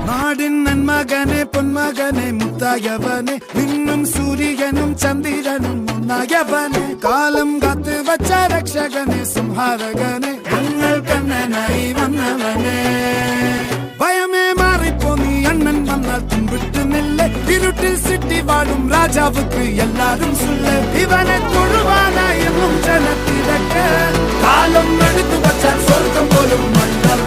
നാടിൻ നന്മകനെ പൊന്മകനെ മുത്തായവനെ നിന്നും സൂര്യനും ചന്ദ്രനും ഒന്നായവനെ കാലം കാത്ത് വച്ച രക്ഷകനെ സംഹാരകനെ ഞങ്ങൾ കണ്ണനായി വന്നവനെ ഭയമേ മാറിപ്പോ നീ അണ്ണൻ വന്നാൽ തുമ്പിട്ടുന്നില്ല ഇരുട്ടിൽ സിറ്റി വാടും രാജാവുക്ക് എല്ലാരും സുല്ല ഇവനെ തൊഴുവാനായെന്നും ജനത്തിരക്ക് കാലം എടുത്തു വച്ചാൽ സ്വർഗം പോലും മണ്ണർ